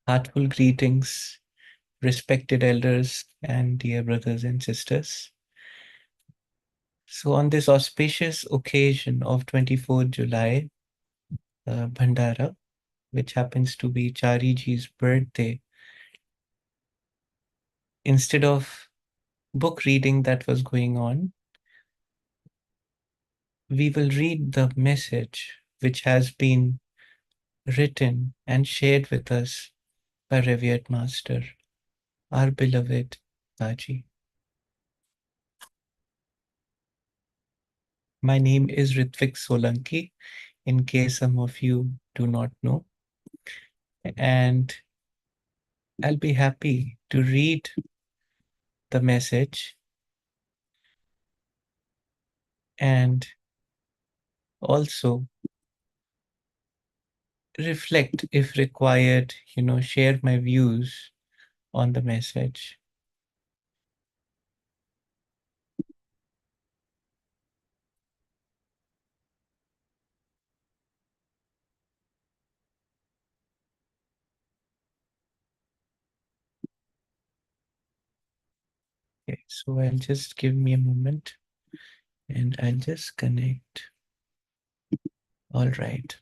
Heartful greetings, respected elders, and dear brothers and sisters. So, on this auspicious occasion of 24th July, Bhandara, which happens to be Chariji's birthday, instead of book reading that was going on, we will read the message which has been written and shared with us by Revered Master, our beloved Daaji. My name is Ritwik Solanki, in case some of you do not know. And I'll be happy to read the message and also reflect if required, share my views on the message. Okay, so I'll just give me a moment and I'll just connect. All right.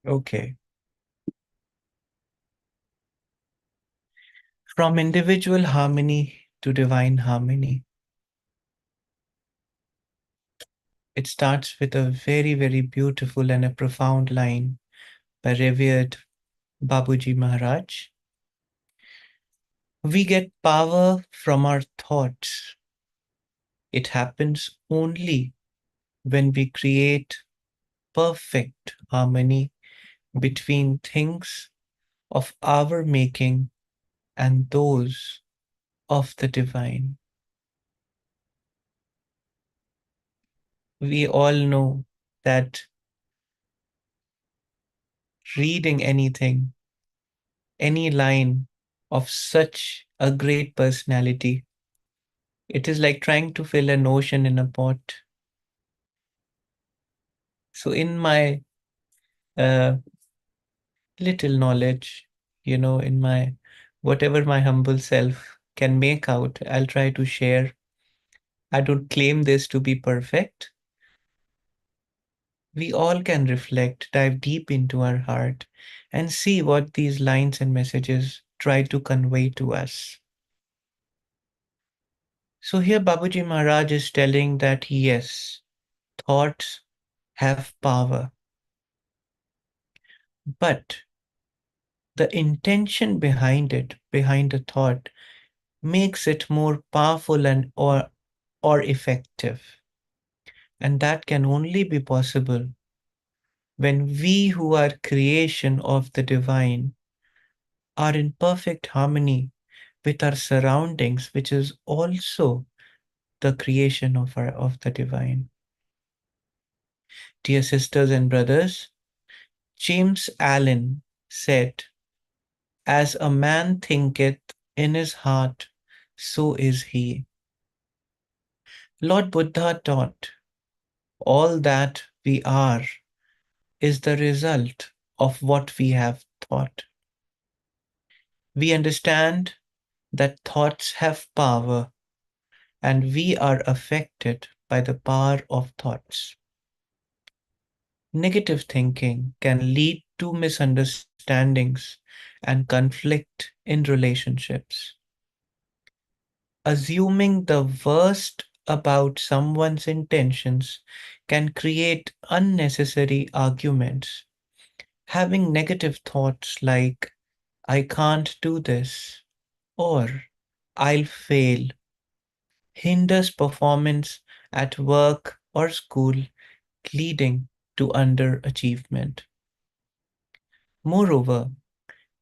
Okay. From individual harmony to divine harmony. It starts with a very, very beautiful and a profound line by revered Babuji Maharaj. We get power from our thoughts. It happens only when we create perfect harmony between things of our making and those of the divine. We all know that reading anything, any line of such a great personality, it is like trying to fill an ocean in a pot. So, in my uh, little knowledge, in my whatever my humble self can make out, I'll try to share. I don't claim this to be perfect. We all can reflect, dive deep into our heart, and see what these lines and messages try to convey to us. So, here Babuji Maharaj is telling that yes, thoughts have power, but the intention behind it, behind the thought, makes it more powerful and or effective. And that can only be possible when we who are creation of the divine are in perfect harmony with our surroundings, which is also the creation of the divine. Dear sisters and brothers, James Allen said, "As a man thinketh in his heart, so is he." Lord Buddha taught, all that we are is the result of what we have thought. We understand that thoughts have power and we are affected by the power of thoughts. Negative thinking can lead to misunderstandings and conflict in relationships. Assuming the worst about someone's intentions can create unnecessary arguments. Having negative thoughts like, I can't do this, or I'll fail, hinders performance at work or school, leading to underachievement. Moreover,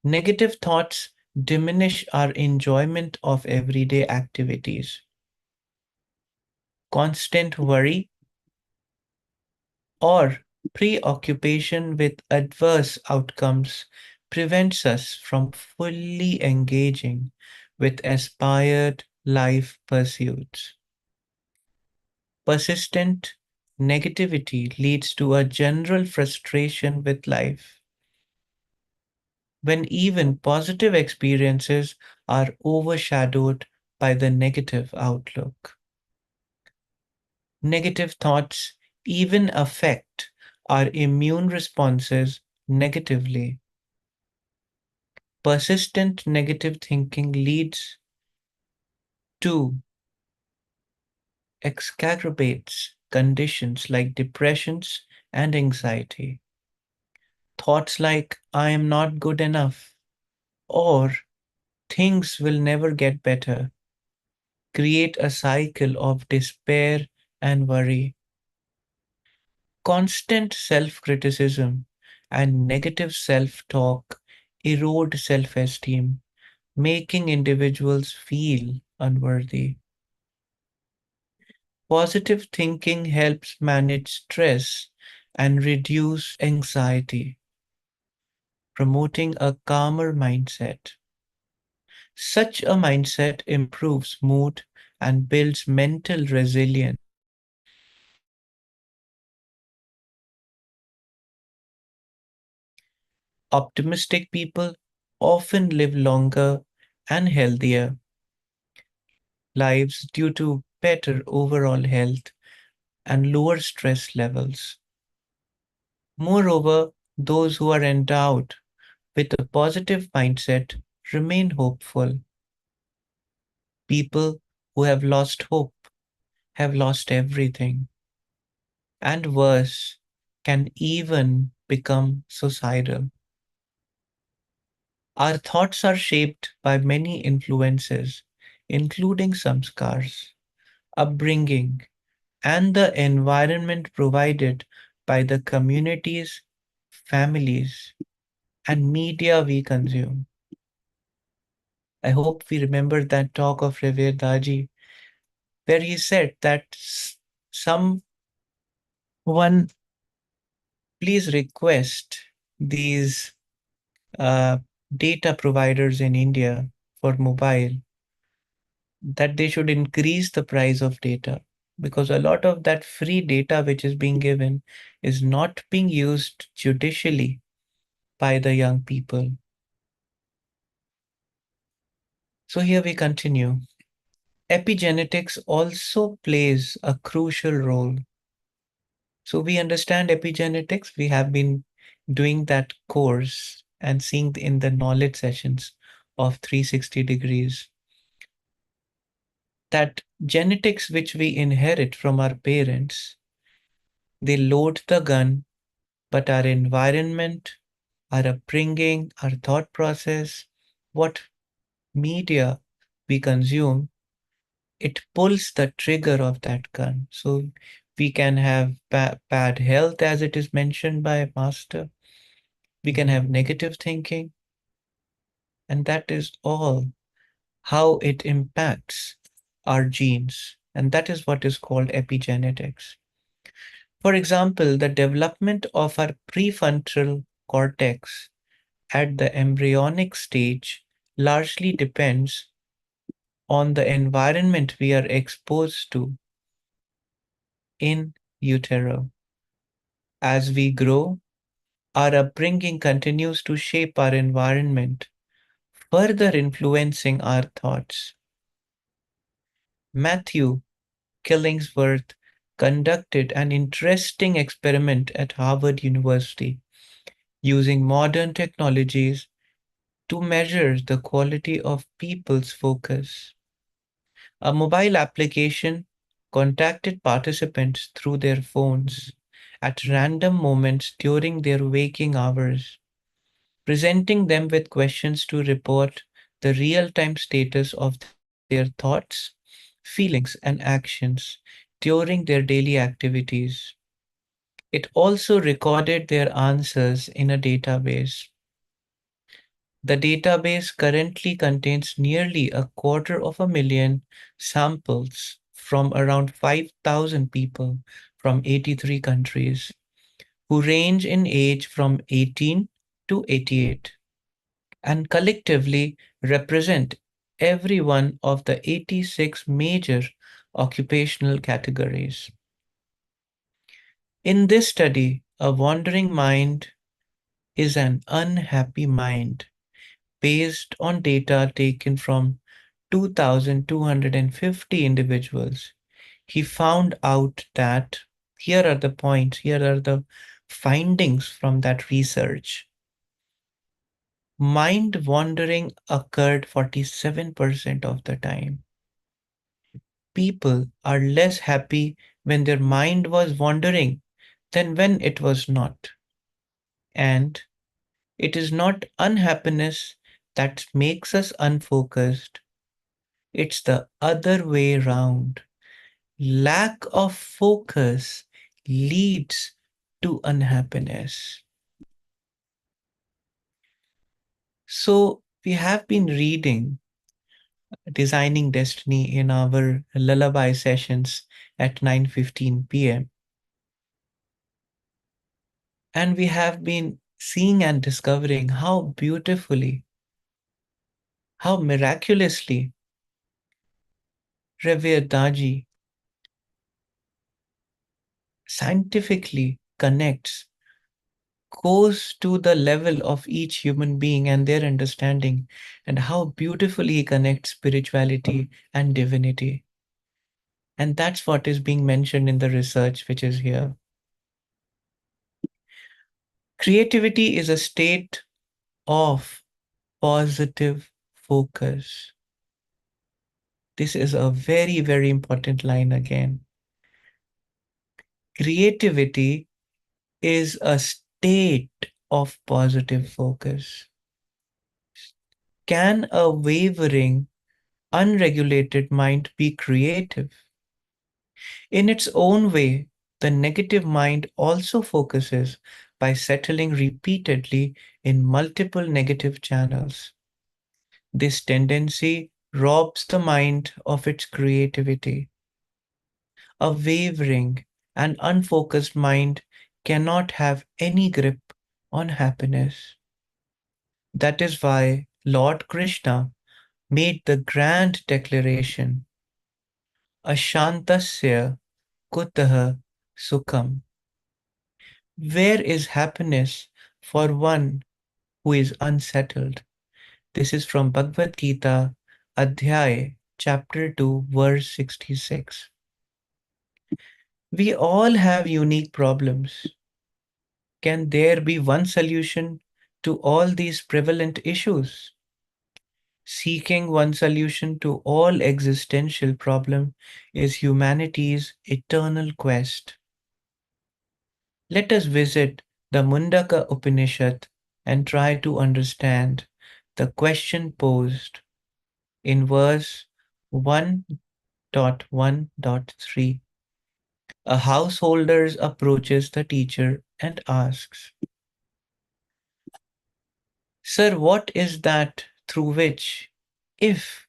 negative thoughts diminish our enjoyment of everyday activities. Constant worry or preoccupation with adverse outcomes prevents us from fully engaging with aspired life pursuits. Persistent negativity leads to a general frustration with life, when even positive experiences are overshadowed by the negative outlook. Negative thoughts even affect our immune responses negatively. Persistent negative thinking leads to exacerbates conditions like depressions and anxiety. Thoughts like, I am not good enough, or things will never get better, create a cycle of despair and worry. Constant self criticism and negative self talk erode self esteem, making individuals feel unworthy. Positive thinking helps manage stress and reduce anxiety, promoting a calmer mindset. Such a mindset improves mood and builds mental resilience, making individuals more resilient. Optimistic people often live longer and healthier lives due to better overall health and lower stress levels. Moreover, those who are endowed with a positive mindset remain hopeful. People who have lost hope have lost everything, and worse, can even become suicidal. Our thoughts are shaped by many influences, including some scars, upbringing, and the environment provided by the communities, families, and media we consume. I hope we remember that talk of Revered Daaji, where he said that someone please request these uh, data providers in India for mobile that they should increase the price of data, because a lot of that free data which is being given is not being used judicially by the young people. So here we continue. Epigenetics also plays a crucial role. So we understand epigenetics. We have been doing that course and seeing in the knowledge sessions of 360 degrees that genetics which we inherit from our parents, they load the gun, but our environment, our upbringing, our thought process, what media we consume, it pulls the trigger of that gun. So we can have bad health, as it is mentioned by Master. We can have negative thinking, and that is all how it impacts our genes. And that is what is called epigenetics. For example, the development of our prefrontal cortex at the embryonic stage largely depends on the environment we are exposed to in utero. As we grow, our upbringing continues to shape our environment, further influencing our thoughts. Matthew Killingsworth conducted an interesting experiment at Harvard University using modern technologies to measure the quality of people's focus. A mobile application contacted participants through their phones at random moments during their waking hours, presenting them with questions to report the real time status of their thoughts, feelings, and actions during their daily activities. It also recorded their answers in a database. The database currently contains nearly 250,000 samples from around 5,000 people from 83 countries who range in age from 18 to 88 and collectively represent every one of the 86 major occupational categories. In this study, a wandering mind is an unhappy mind based on data taken from 2,250 individuals. He found out that here are the points, here are the findings from that research. Mind wandering occurred 47% of the time. People are less happy when their mind was wandering than when it was not. And it is not unhappiness that makes us unfocused, it's the other way round. Lack of focus leads to unhappiness. So, we have been reading Designing Destiny in our lullaby sessions at 9:15 p.m. And we have been seeing and discovering how beautifully, how miraculously Revered Daaji scientifically connects, goes to the level of each human being and their understanding, and how beautifully he connects spirituality and divinity. And that's what is being mentioned in the research which is here. Creativity is a state of positive focus. This is a very, very important line again. Creativity is a state of positive focus. Can a wavering, unregulated mind be creative? In its own way, the negative mind also focuses by settling repeatedly in multiple negative channels. This tendency robs the mind of its creativity. A wavering and unfocused mind cannot have any grip on happiness. That is why Lord Krishna made the grand declaration, Ashantasya kutah sukham. Where is happiness for one who is unsettled? This is from Bhagavad Gita, Adhyay, chapter 2, verse 66. We all have unique problems. Can there be one solution to all these prevalent issues? Seeking one solution to all existential problem is humanity's eternal quest. Let us visit the Mundaka Upanishad and try to understand the question posed in verse 1.1.3. A householder approaches the teacher and asks, Sir, what is that through which, if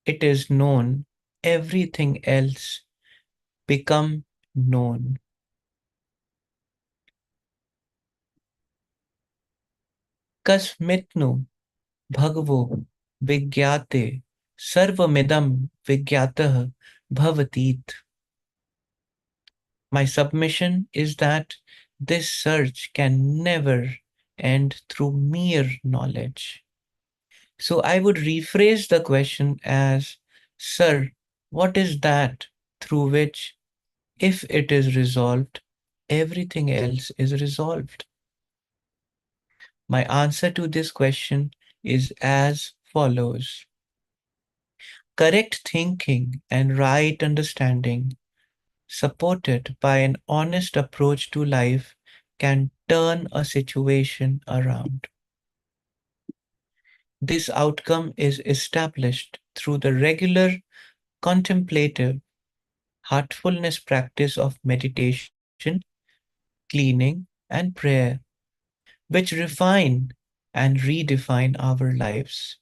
it is known, everything else become known? Kasmitnu bhagavo vigyate sarvamidam vigyatah bhavatit. My submission is that this search can never end through mere knowledge. So I would rephrase the question as, Sir, what is that through which, if it is resolved, everything else is resolved? My answer to this question is as follows. Correct thinking and right understanding, supported by an honest approach to life, can turn a situation around. This outcome is established through the regular contemplative heartfulness practice of meditation, cleaning, and prayer, which refine and redefine our lives.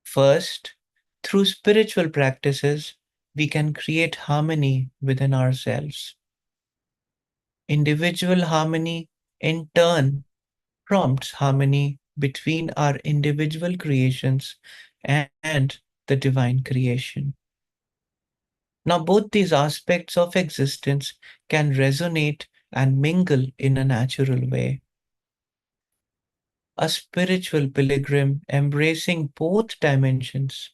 First, through spiritual practices, we can create harmony within ourselves. Individual harmony, in turn, prompts harmony between our individual creations and the divine creation. Now, both these aspects of existence can resonate and mingle in a natural way. A spiritual pilgrim embracing both dimensions,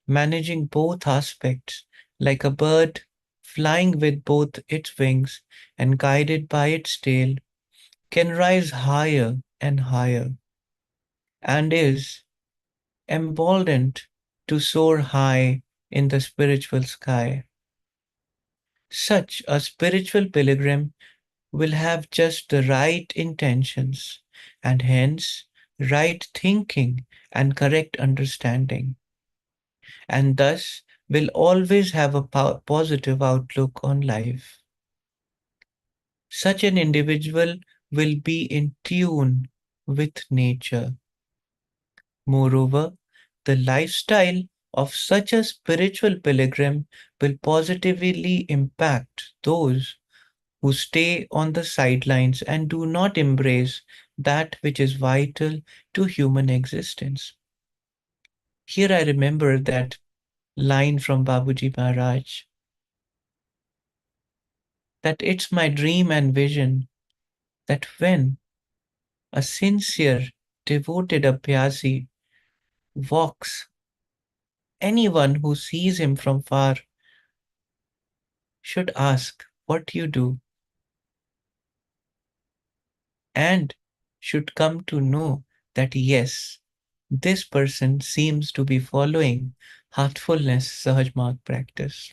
managing both aspects, like a bird flying with both its wings and guided by its tail, can rise higher and higher, and is emboldened to soar high in the spiritual sky. Such a spiritual pilgrim will have just the right intentions and hence right thinking and correct understanding, and thus will always have a positive outlook on life. Such an individual will be in tune with nature. Moreover, the lifestyle of such a spiritual pilgrim will positively impact those who stay on the sidelines and do not embrace that which is vital to human existence. Here I remember that line from Babuji Maharaj, that it's my dream and vision that when a sincere, devoted Abhyasi walks, anyone who sees him from far should ask what you do and should come to know that yes, this person seems to be following heartfulness Sahaj Marg practice.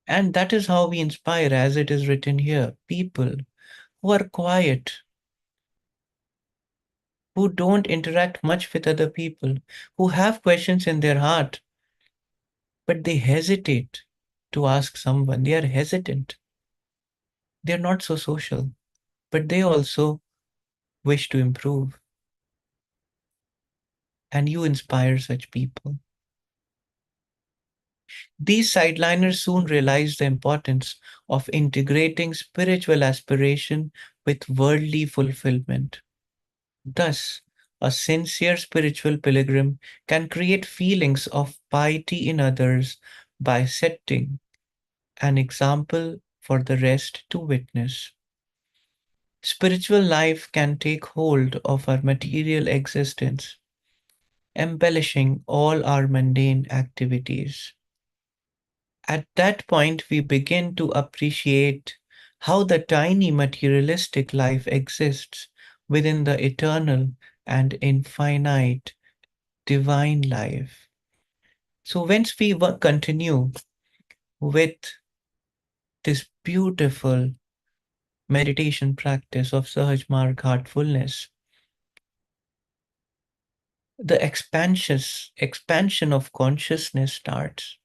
And that is how we inspire, as it is written here, people who are quiet, who don't interact much with other people, who have questions in their heart, but they hesitate to ask someone. They are hesitant. They are not so social, but they also wish to improve. And you inspire such people. These sideliners soon realized the importance of integrating spiritual aspiration with worldly fulfillment. Thus, a sincere spiritual pilgrim can create feelings of piety in others by setting an example for the rest to witness. Spiritual life can take hold of our material existence, embellishing all our mundane activities. At that point, we begin to appreciate how the tiny materialistic life exists within the eternal and infinite divine life. So, once we continue with this beautiful meditation practice of Sahaj Marg heartfulness, the expansion of consciousness starts,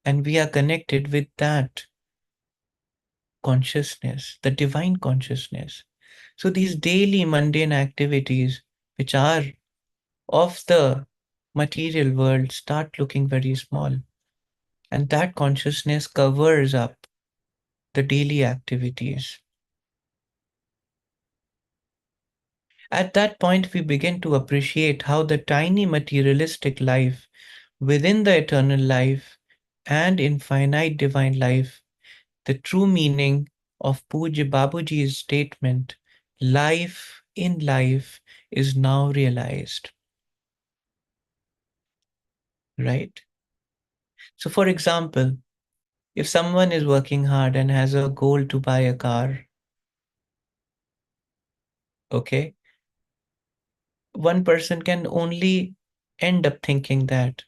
and we are connected with that consciousness, the divine consciousness. So these daily mundane activities, which are of the material world, start looking very small. And that consciousness covers up the daily activities. At that point, we begin to appreciate how the tiny materialistic life within the eternal life and infinite divine life, the true meaning of Pujya Babuji's statement, life in life, is now realized, right? So, for example, if someone is working hard and has a goal to buy a car, okay, one person can only end up thinking that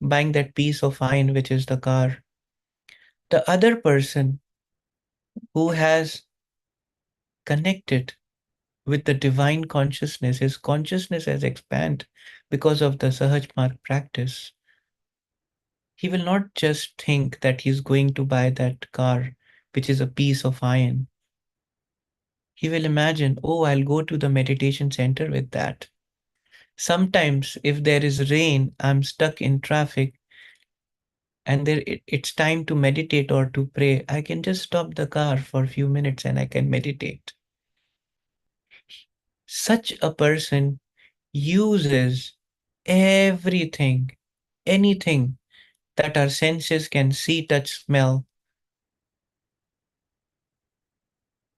buying that piece of iron, which is the car. The other person who has connected with the divine consciousness, his consciousness has expanded because of the Sahaj Marg practice. He will not just think that he's going to buy that car, which is a piece of iron. He will imagine, oh, I'll go to the meditation center with that. Sometimes, if there is rain, I'm stuck in traffic and it's time to meditate or to pray, I can just stop the car for a few minutes and I can meditate. Such a person uses everything anything that our senses can see, touch, smell,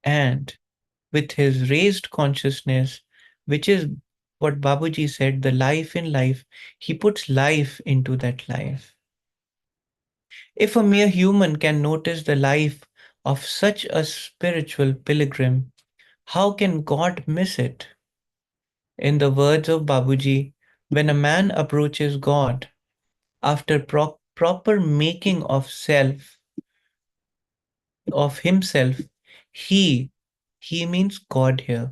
and with his raised consciousness, which is what Babuji said, the life in life, he puts life into that life. If a mere human can notice the life of such a spiritual pilgrim, how can God miss it? In the words of Babuji, when a man approaches God after proper making of self, of himself, he, he means God here,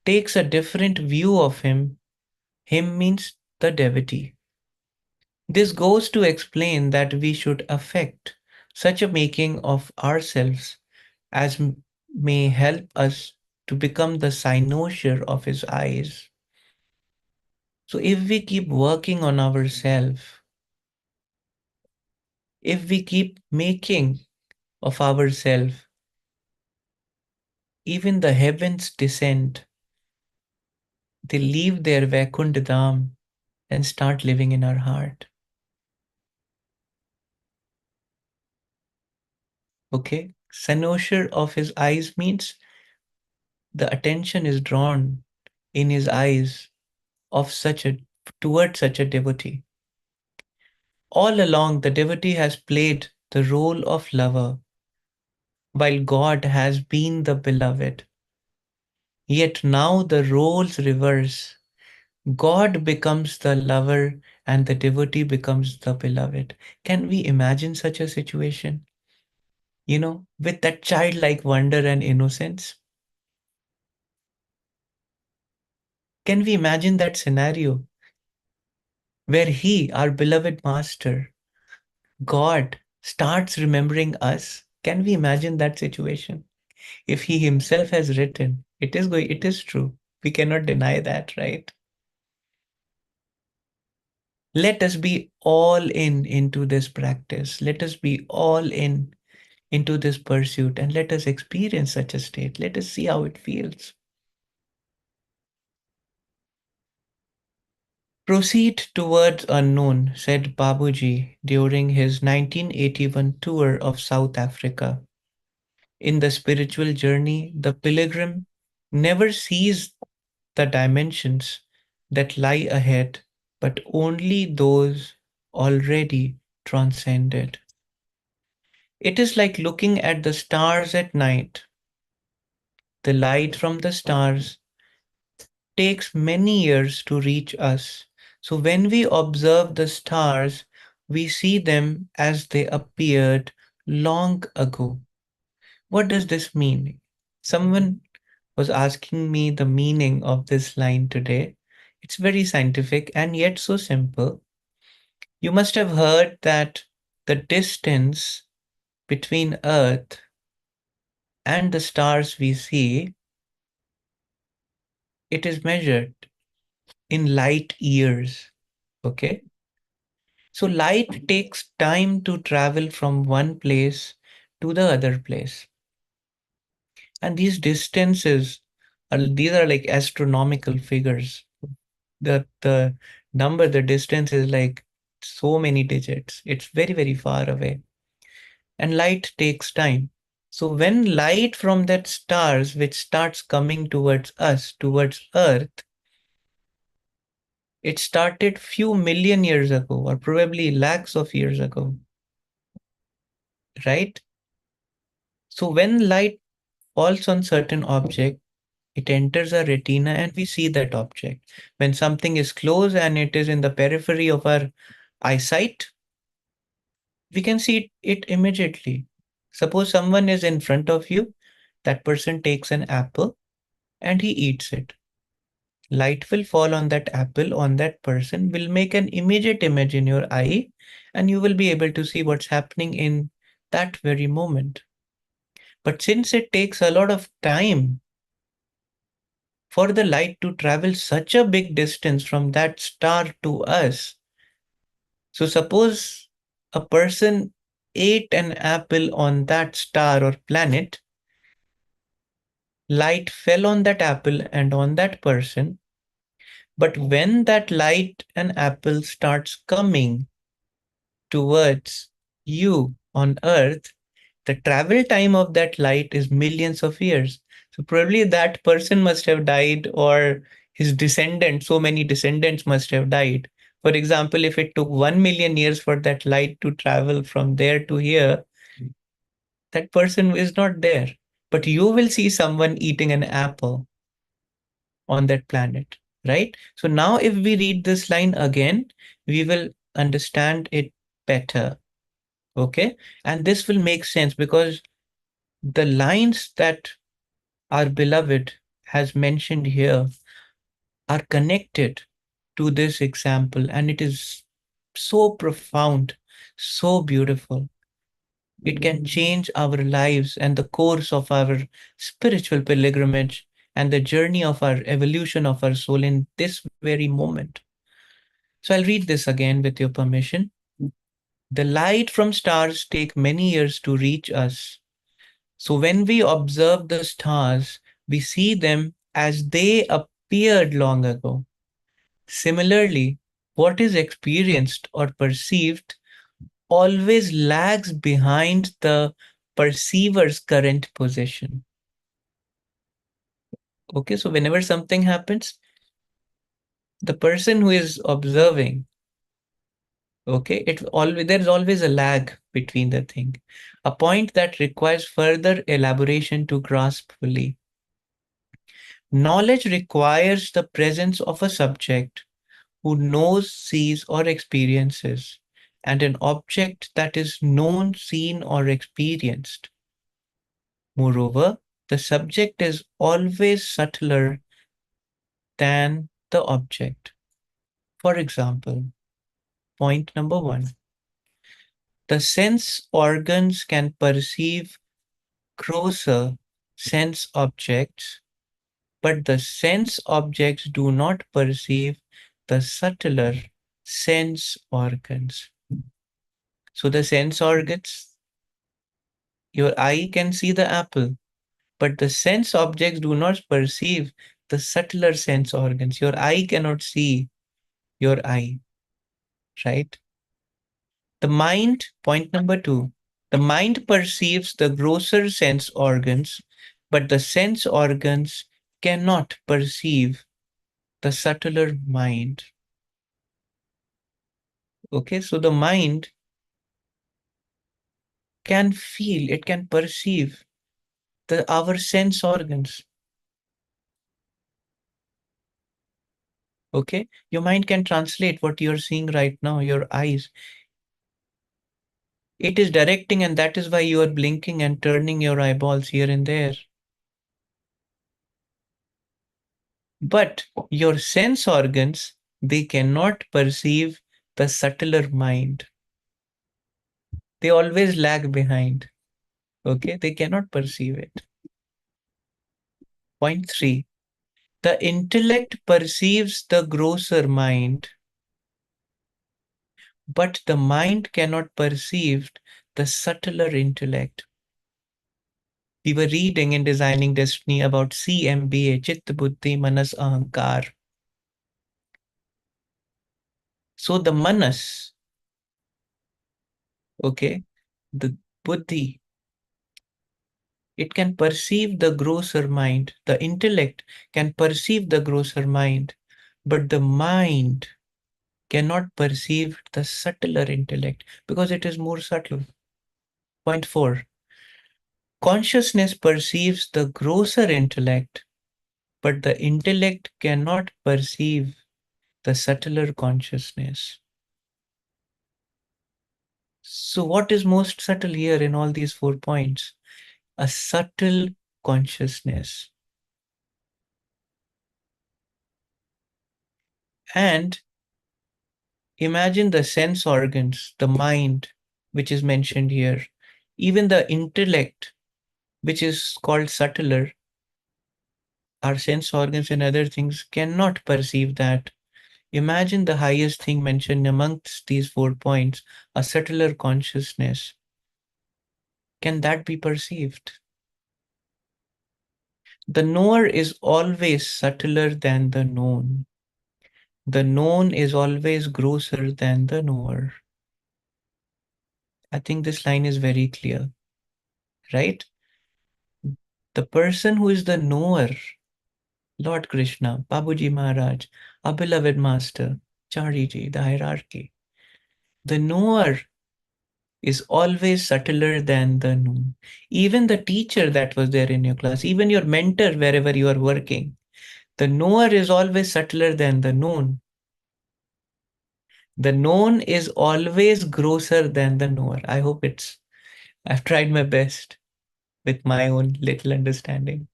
takes a different view of him. Him means the devotee. This goes to explain that we should affect such a making of ourselves as may help us to become the cynosure of his eyes. So if we keep working on ourselves, if we keep making of ourselves, even the heavens descend, they leave their Vaikunth Dham and start living in our heart. Okay? Cynosure of his eyes means the attention is drawn in his eyes of such a towards such a devotee. All along, the devotee has played the role of lover, while God has been the beloved. Yet now the roles reverse. God becomes the lover and the devotee becomes the beloved. Can we imagine such a situation? With that childlike wonder and innocence? Can we imagine that scenario where He, our beloved Master, God, starts remembering us? Can we imagine that situation? If He Himself has written, it is true. We cannot deny that, right? Let us be all in into this practice. Let us be all in into this pursuit and let us experience such a state. Let us see how it feels. Proceed towards unknown, said Babuji during his 1981 tour of South Africa. In the spiritual journey, the pilgrim never sees the dimensions that lie ahead, but only those already transcended. It is like looking at the stars at night. The light from the stars takes many years to reach us. So when we observe the stars, we see them as they appeared long ago. What does this mean? Someone was asking me the meaning of this line today. It's very scientific and yet so simple. You must have heard that the distance between Earth and the stars we see, it is measured in light years. Okay. So light takes time to travel from one place to the other place. And these are like astronomical figures. The number, the distance is like so many digits. It's very, very far away. And light takes time. So when light from that stars, which starts coming towards us, towards Earth, it started few million years ago, or probably lakhs of years ago, right? So when light falls on certain object, it enters our retina and we see that object. When something is close and it is in the periphery of our eyesight, we can see it immediately. Suppose someone is in front of you, that person takes an apple and he eats it. Light will fall on that apple, on that person, will make an immediate image in your eye, and you will be able to see what's happening in that very moment. But since it takes a lot of time for the light to travel such a big distance from that star to us, so suppose a person ate an apple on that star or planet, light fell on that apple and on that person. But when that light and apple starts coming towards you on Earth, the travel time of that light is millions of years. So probably that person must have died, or his descendants, so many descendants must have died. For example, if it took 1 million years for that light to travel from there to here, that person is not there. But you will see someone eating an apple on that planet, right? So now, if we read this line again, we will understand it better. Okay. And this will make sense because the lines that our beloved has mentioned here are connected to this example, and it is so profound, so beautiful. It can change our lives and the course of our spiritual pilgrimage and the journey of our evolution of our soul in this very moment. So I'll read this again with your permission. The light from stars take many years to reach us. So when we observe the stars, we see them as they appeared long ago. Similarly, what is experienced or perceived always lags behind the perceiver's current position. Okay, so whenever something happens, the person who is observing, okay, it always there's always a lag between the thing, a point that requires further elaboration to grasp fully. Knowledge requires the presence of a subject who knows, sees, or experiences, and an object that is known, seen, or experienced. Moreover, the subject is always subtler than the object. For example, point number one, the sense organs can perceive grosser sense objects, but the sense objects do not perceive the subtler sense organs. So the sense organs, your eye can see the apple, but the sense objects do not perceive the subtler sense organs. Your eye cannot see your eye, right? The mind, point number two, the mind perceives the grosser sense organs, but the sense organs cannot perceive the subtler mind. Okay, so the mind can feel, it can perceive our sense organs. Okay, your mind can translate what you're seeing right now, your eyes. It is directing, and that is why you are blinking and turning your eyeballs here and there. But your sense organs, they cannot perceive the subtler mind. They always lag behind. Okay, they cannot perceive it. Point three, the intellect perceives the grosser mind, but the mind cannot perceive the subtler intellect. We were reading in Designing Destiny about CMBA, Chitta Buddhi Manas Ahankar. So the Manas, okay, the Buddhi, it can perceive the grosser mind. The intellect can perceive the grosser mind, but the mind cannot perceive the subtler intellect because it is more subtle. Point four, consciousness perceives the grosser intellect, but the intellect cannot perceive the subtler consciousness. So, what is most subtle here in all these 4 points? A subtle consciousness. And imagine the sense organs, the mind, which is mentioned here, even the intellect, which is called subtler, our sense organs and other things cannot perceive that. Imagine the highest thing mentioned amongst these 4 points, a subtler consciousness. Can that be perceived? The knower is always subtler than the known. The known is always grosser than the knower. I think this line is very clear, right? The person who is the knower, Lord Krishna, Babuji Maharaj, our beloved master, Chariji, the hierarchy. The knower is always subtler than the known. Even the teacher that was there in your class, even your mentor wherever you are working, the knower is always subtler than the known. The known is always grosser than the knower. I hope I've tried my best with my own little understanding.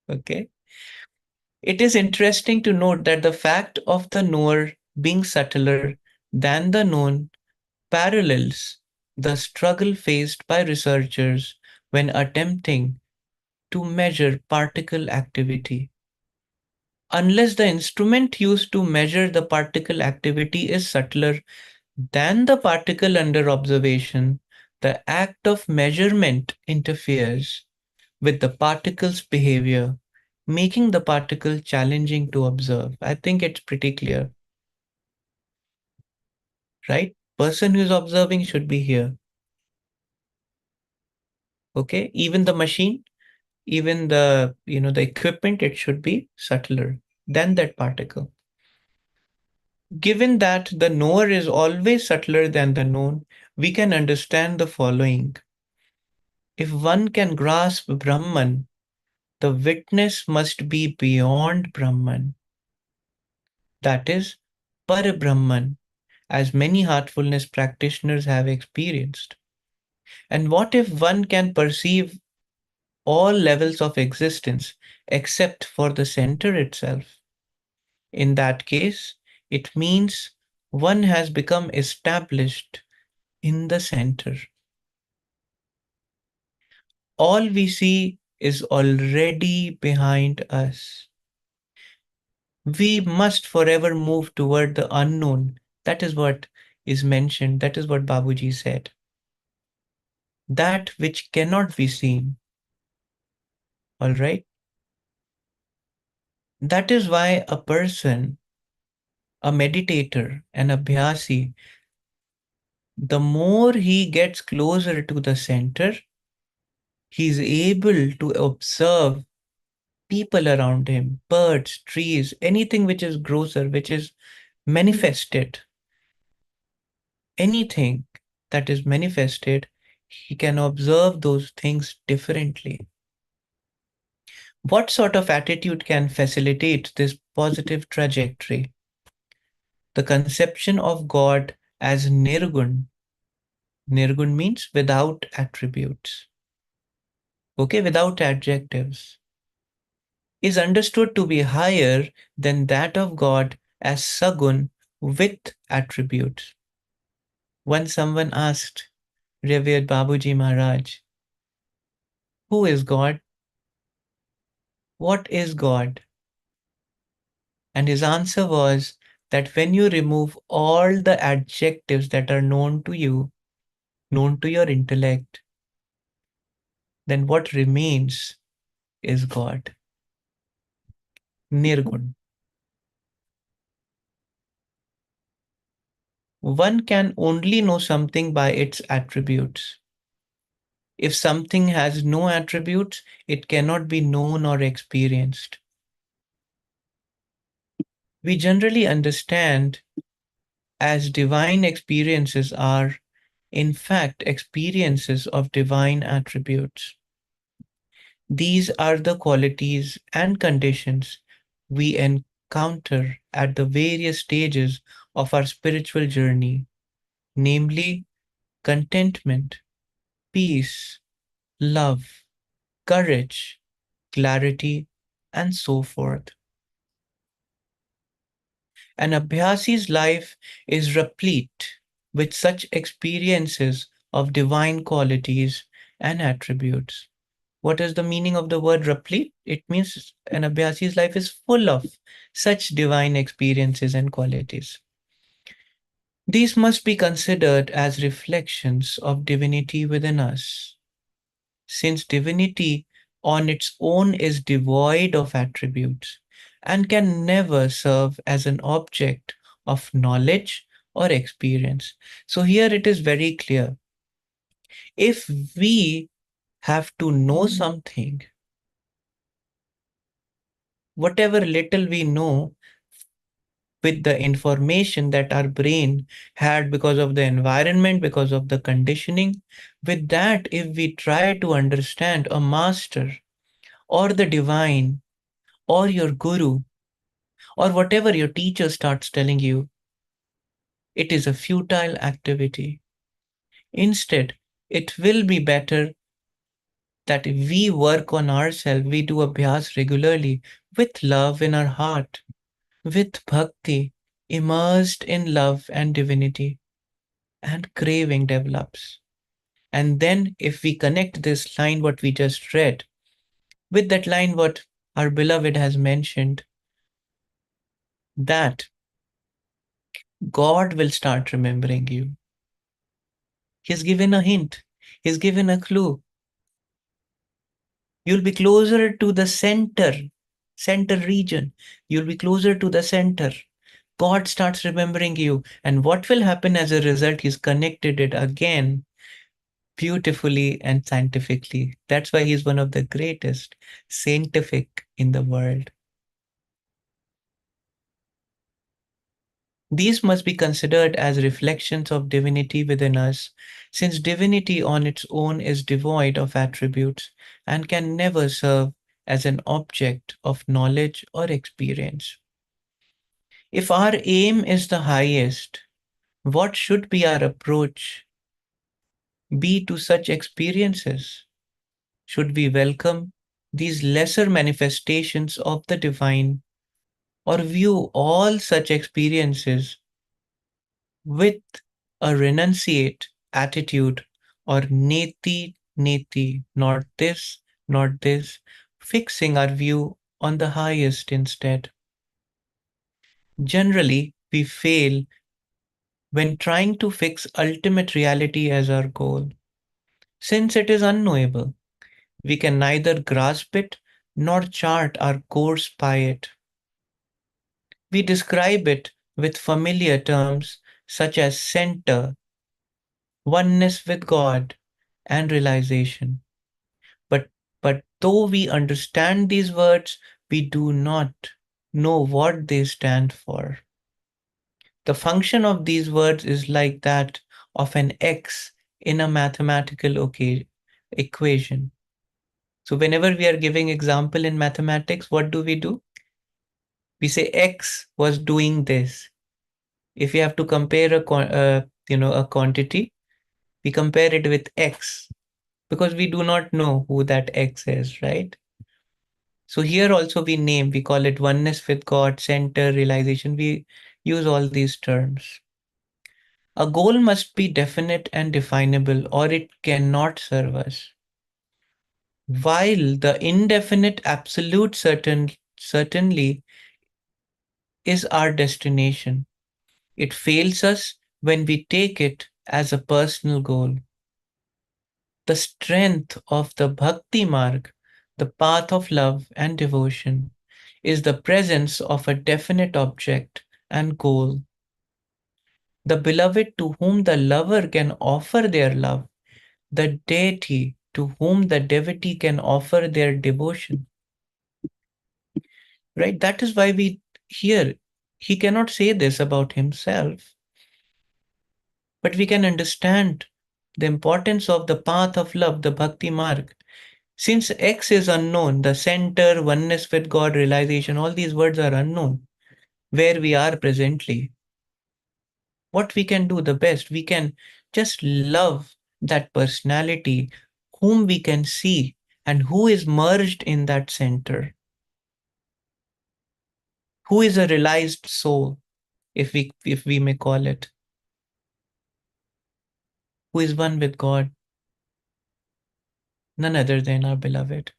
Okay. It is interesting to note that the fact of the knower being subtler than the known parallels the struggle faced by researchers when attempting to measure particle activity. Unless the instrument used to measure the particle activity is subtler than the particle under observation, the act of measurement interferes with the particle's behavior, making the particle challenging to observe. I think it's pretty clear, right? Person who's observing should be here. Okay, even the machine, even the equipment, it should be subtler than that particle. Given that the knower is always subtler than the known, we can understand the following. If one can grasp Brahman, the witness must be beyond Brahman, that is, Parabrahman, as many heartfulness practitioners have experienced. And what if one can perceive all levels of existence except for the center itself? In that case, it means one has become established in the center. All we see is already behind us. We must forever move toward the unknown. That is what is mentioned. That is what Babuji said. That which cannot be seen. All right. That is why a person, a meditator, an abhyasi, the more he gets closer to the center, he is able to observe people around him, birds, trees, anything which is grosser, which is manifested, anything that is manifested, he can observe those things differently. What sort of attitude can facilitate this positive trajectory? The conception of God as Nirgun. Nirgun means without attributes. Okay, without adjectives. Is understood to be higher than that of God as Sagun with attributes. When someone asked Revered Babuji Maharaj, who is God? What is God? And his answer was that when you remove all the adjectives that are known to you, known to your intellect, then what remains is God. Nirgun. One can only know something by its attributes. If something has no attributes, it cannot be known or experienced. We generally understand as divine experiences are, in fact, experiences of divine attributes. These are the qualities and conditions we encounter at the various stages of our spiritual journey, namely contentment, peace, love, courage, clarity, and so forth. An Abhyasi's life is replete with such experiences of divine qualities and attributes. What is the meaning of the word replete? It means an Abhyasi's life is full of such divine experiences and qualities. These must be considered as reflections of divinity within us. Since divinity on its own is devoid of attributes, and can never serve as an object of knowledge or experience. So here it is very clear. If we have to know something, whatever little we know with the information that our brain had because of the environment, because of the conditioning, with that, if we try to understand a master or the divine or your guru or whatever your teacher starts telling you, it is a futile activity. Instead, it will be better that we work on ourselves, we do abhyas regularly with love in our heart, with bhakti, immersed in love and divinity, and craving develops. And then, if we connect this line, what we just read, with that line, what our beloved has mentioned, that God will start remembering you. He's given a hint, He's given a clue. You'll be closer to the center region. You'll be closer to the center. God starts remembering you. And what will happen as a result? He's connected it again beautifully and scientifically. That's why he's one of the greatest scientific in the world. These must be considered as reflections of divinity within us, since divinity on its own is devoid of attributes and can never serve as an object of knowledge or experience. If our aim is the highest, what should be our approach be to such experiences? Should we welcome these lesser manifestations of the divine or view all such experiences with a renunciate attitude or neti neti, not this, not this, fixing our view on the highest instead? Generally, we fail when trying to fix ultimate reality as our goal. Since it is unknowable, we can neither grasp it nor chart our course by it. We describe it with familiar terms such as center, oneness with God, and realization. But, but though we understand these words, we do not know what they stand for. The function of these words is like that of an x in a mathematical equation. So whenever we are giving example in mathematics, what do? We say x was doing this. If we have to compare a quantity, we compare it with x because we do not know who that x is, right? So here also we call it oneness with God, center, realization. We use all these terms. A goal must be definite and definable, or it cannot serve us. While the indefinite absolute certainly is our destination, it fails us when we take it as a personal goal. The strength of the Bhakti Marg, the path of love and devotion, is the presence of a definite object and goal. The beloved to whom the lover can offer their love, the deity to whom the devotee can offer their devotion. Right? That is why we hear he cannot say this about himself, but we can understand the importance of the path of love, the Bhakti Marg. Since X is unknown, the center, oneness with God, realization, all these words are unknown, where we are presently. What we can do the best, we can just love that personality whom we can see and who is merged in that center, who is a realized soul, if we may call it, who is one with God, none other than our beloved.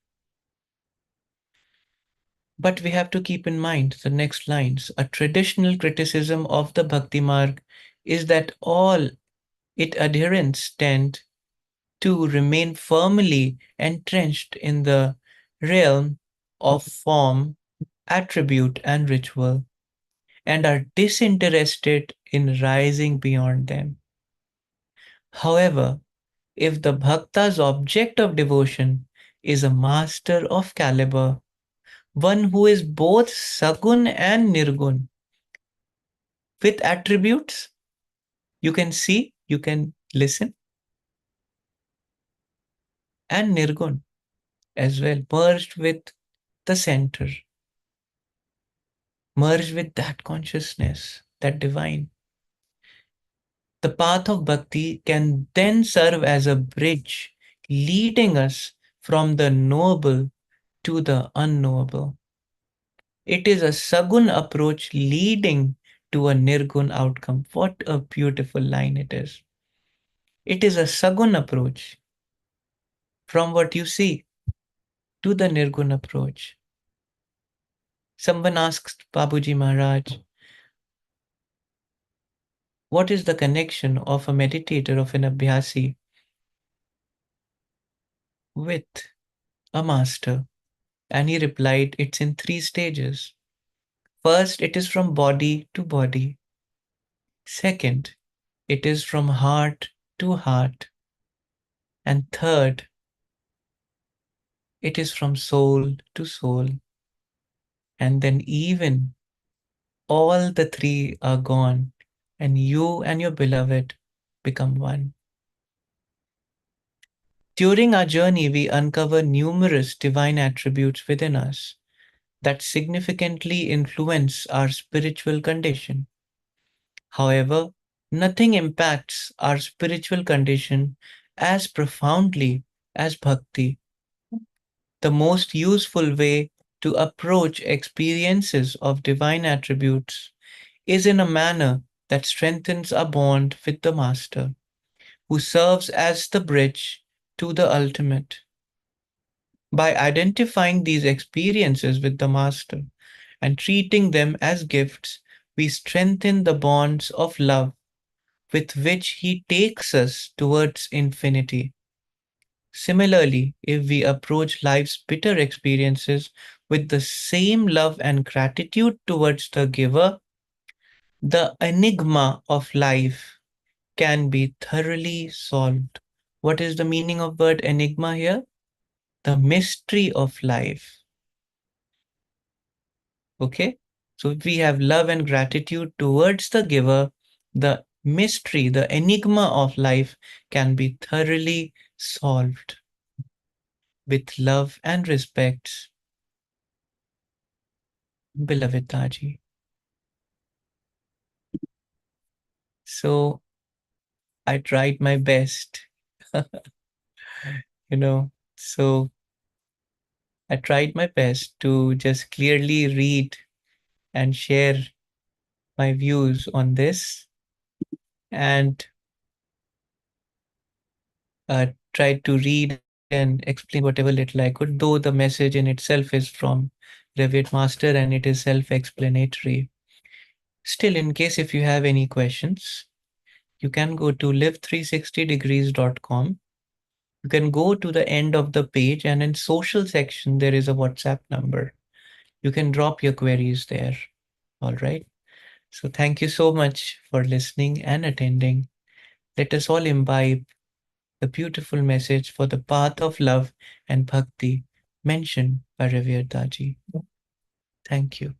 But we have to keep in mind the next lines. A traditional criticism of the Bhakti Marg is that all its adherents tend to remain firmly entrenched in the realm of form attribute, and ritual, and are disinterested in rising beyond them. However, if the bhakta's object of devotion is a master of caliber, one who is both sagun and nirgun, with attributes you can see, you can listen, and nirgun as well, merged with the center, merged with that consciousness, that divine. The path of bhakti can then serve as a bridge leading us from the knowable to the unknowable. It is a sagun approach leading to a nirgun outcome. What a beautiful line it is. It is a sagun approach from what you see to the nirgun approach. Someone asked Babuji Maharaj, what is the connection of a meditator, of an abhyasi, with a master? And he replied, it's in three stages. First, it is from body to body. Second, it is from heart to heart. And third, it is from soul to soul. And then, even all the three are gone, and you and your beloved become one. During our journey, we uncover numerous divine attributes within us that significantly influence our spiritual condition. However, nothing impacts our spiritual condition as profoundly as bhakti. The most useful way to approach experiences of divine attributes is in a manner that strengthens our bond with the Master, who serves as the bridge to the ultimate. By identifying these experiences with the Master and treating them as gifts, we strengthen the bonds of love with which He takes us towards infinity. Similarly, if we approach life's bitter experiences with the same love and gratitude towards the giver, the enigma of life can be thoroughly solved. What is the meaning of word enigma here? The mystery of life. Okay? So if we have love and gratitude towards the giver, the mystery, the enigma of life can be thoroughly solved with love and respect, beloved Daaji. So I tried my best, you know. So I tried my best to just clearly read and share my views on this, and tried to read and explain whatever little I could, though the message in itself is from Revered Master and it is self-explanatory. Still, in case if you have any questions, you can go to live360degrees.com. You can go to the end of the page, and in social section, there is a WhatsApp number. You can drop your queries there. All right. So thank you so much for listening and attending. Let us all imbibe the beautiful message for the path of love and bhakti mentioned by Revered Daji. Thank you.